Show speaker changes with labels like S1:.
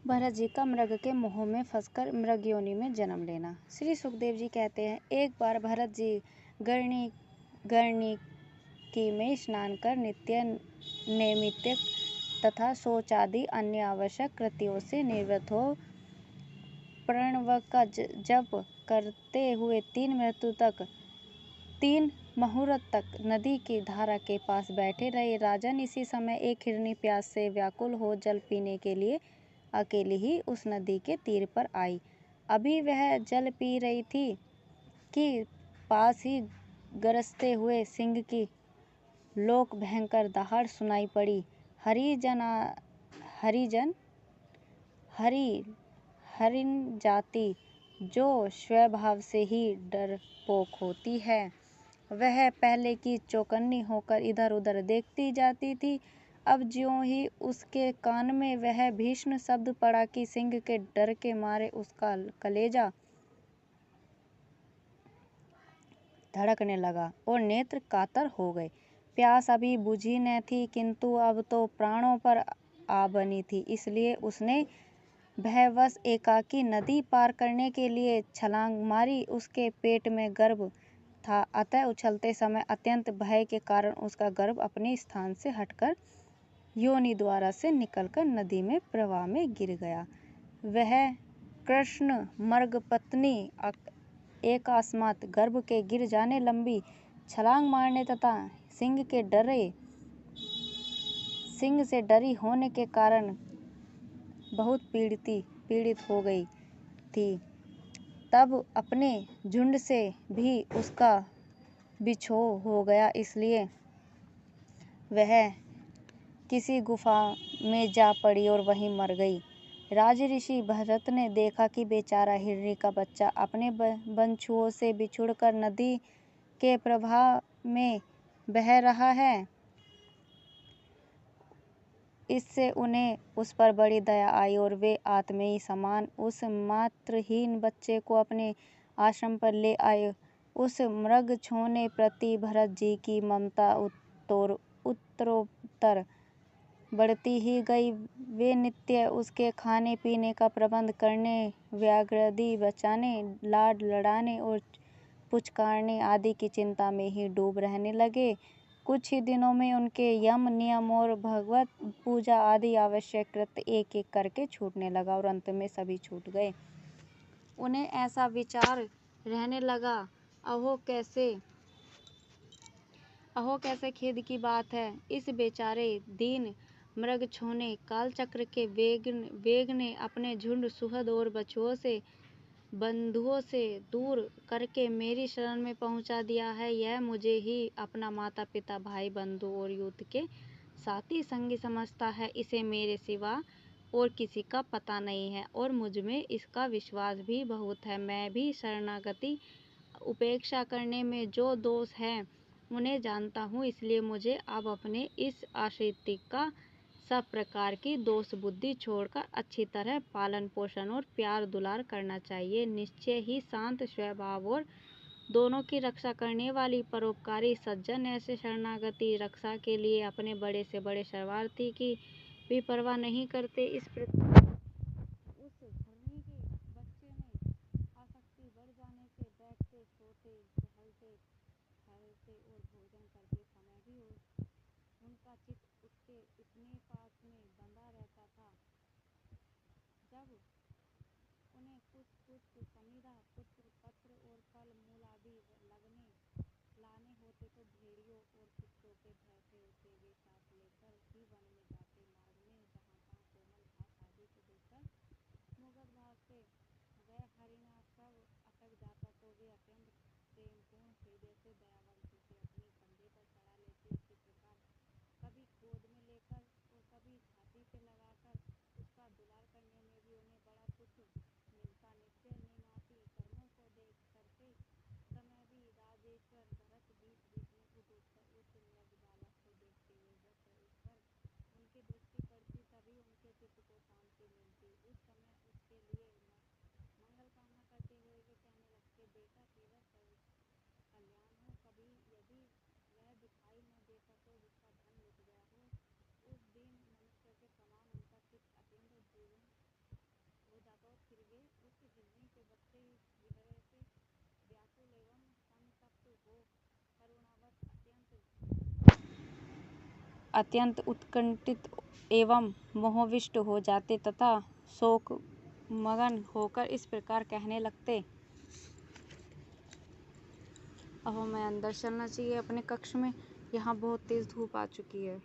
S1: भरत जी का मृग के मोह में फंसकर मृग योनि में जन्म लेना। श्री सुखदेव जी कहते हैं, एक बार भरत जी गर्णिकी में स्नान कर नित्य नैमित्तिक तथा शौच आदि अन्य आवश्यक कृत्यों से निवृत्त हो प्रणव का जप करते हुए तीन मुहूर्त तक नदी की धारा के पास बैठे रहे। राजन, इसी समय एक हिरनी प्यास से व्याकुल हो जल पीने के लिए अकेली ही उस नदी के तीर पर आई। अभी वह जल पी रही थी कि पास ही गरजते हुए सिंह की लोक भयंकर दहाड़ सुनाई पड़ी। हरिण जाति जो स्वभाव से ही डरपोक होती है, वह पहले की चौकन्नी होकर इधर उधर देखती जाती थी। अब ज्यों ही उसके कान में वह भीषण शब्द पड़ा कि सिंह के डर के मारे उसका कलेजा धड़कने लगा और नेत्र कातर हो गए। प्यास अभी बुझी न थी, किंतु अब तो प्राणों पर आ बनी थी। इसलिए उसने भयवश एकाकी नदी पार करने के लिए छलांग मारी। उसके पेट में गर्भ था, अतः उछलते समय अत्यंत भय के कारण उसका गर्भ अपने स्थान से हटकर योनि द्वारा से निकलकर नदी में प्रवाह में गिर गया। वह कृष्ण मृगपत्नी अकस्मात गर्भ के गिर जाने, लंबी छलांग मारने तथा सिंह से डरी होने के कारण बहुत पीड़ित हो गई थी। तब अपने झुंड से भी उसका बिछोह हो गया, इसलिए वह किसी गुफा में जा पड़ी और वहीं मर गई। राजऋषि भरत ने देखा कि बेचारा हिरनी का बच्चा अपने बंधुओं से बिछुड़कर नदी के प्रवाह में बह रहा है। इससे उन्हें उस पर बड़ी दया आई और वे आत्मीय समान उस मातृहीन बच्चे को अपने आश्रम पर ले आए। उस मृगछोने प्रति भरत जी की ममता उत्तरोत्तर बढ़ती ही गई। वे नित्य उसके खाने पीने का प्रबंध करने, व्याघ्रादि बचाने, लाड लड़ाने और पुचकारने आदि की चिंता में ही डूब रहने लगे। कुछ ही दिनों में उनके यम नियम और भगवत पूजा आदि आवश्यक कृत्य एक एक करके छूटने लगा और अंत में सभी छूट गए। उन्हें ऐसा विचार रहने लगा, अहो कैसे खेद की बात है। इस बेचारे दीन मृगछोने कालचक्र के वेग ने अपने झुंड, सुहृद और बंधुओं से दूर करके मेरी शरण में पहुंचा दिया है। यह मुझे ही अपना माता पिता, भाई बंधु और युद्ध के साथी संगी समझता है। इसे मेरे सिवा और किसी का पता नहीं है और मुझ में इसका विश्वास भी बहुत है। मैं भी शरणागति उपेक्षा करने में जो दोष है उन्हें जानता हूँ, इसलिए मुझे अब अपने इस आश्रित का सब प्रकार की दोष बुद्धि छोड़कर अच्छी तरह पालन पोषण और प्यार दुलार करना चाहिए। निश्चय ही शांत स्वभाव और दोनों की रक्षा करने वाली परोपकारी सज्जन ऐसे शरणागति रक्षा के लिए अपने बड़े से बड़े शरणार्थी की भी परवाह नहीं करते। इस प्रकार उस हिरनी के बच्चे में आसक्ति बढ़ जाने से बैठते, सोते, टहलते, ठहरते और भोजन करते समय भी उनका चित्त उसके इतने पास में बंधा रहता था। जब उन्हें कुछ समिधा, पुष्प, पत्र और फल मूल आदि लाने होते तो भेड़ियों और कुत्तों के भय से उसे वे साथ लेकर ही वन में जाते। मार्ग में जहाँ तहाँ कोमल घास आदि को देखकर मुग्ध भाव से वह हरिणासव अटक जाता तो वे अत्यंत प्रेमपूर्ण हृदय से दयावंत उसे अपने कंधे पर चढ़ा लेते। इसी प्रकार कभी गोद में लेकर और कभी छाती पे लगाकर उसका दुलार करने में भी उन्हें बड़ा सुख मिलता। नित्य नियमाति कर्मों को करते समय भी राजेश्वर भरत बीच बीच में उठ उठकर उस मृग बालक को देखते हुए जब उस पर उनकी दृष्टि पड़ती तभी उनके चित्त को शांति मिलती। उस समय उसके लिए मंगल कामना करते हुए वे कहने लगते, बेटा तेरा कल्याण हो। कभी अत्यंत उत्कंठित एवं मोहविष्ट हो जाते तथा शोक मगन होकर इस प्रकार कहने लगते। अब हमें अंदर चलना चाहिए अपने कक्ष में। यहाँ बहुत तेज धूप आ चुकी है।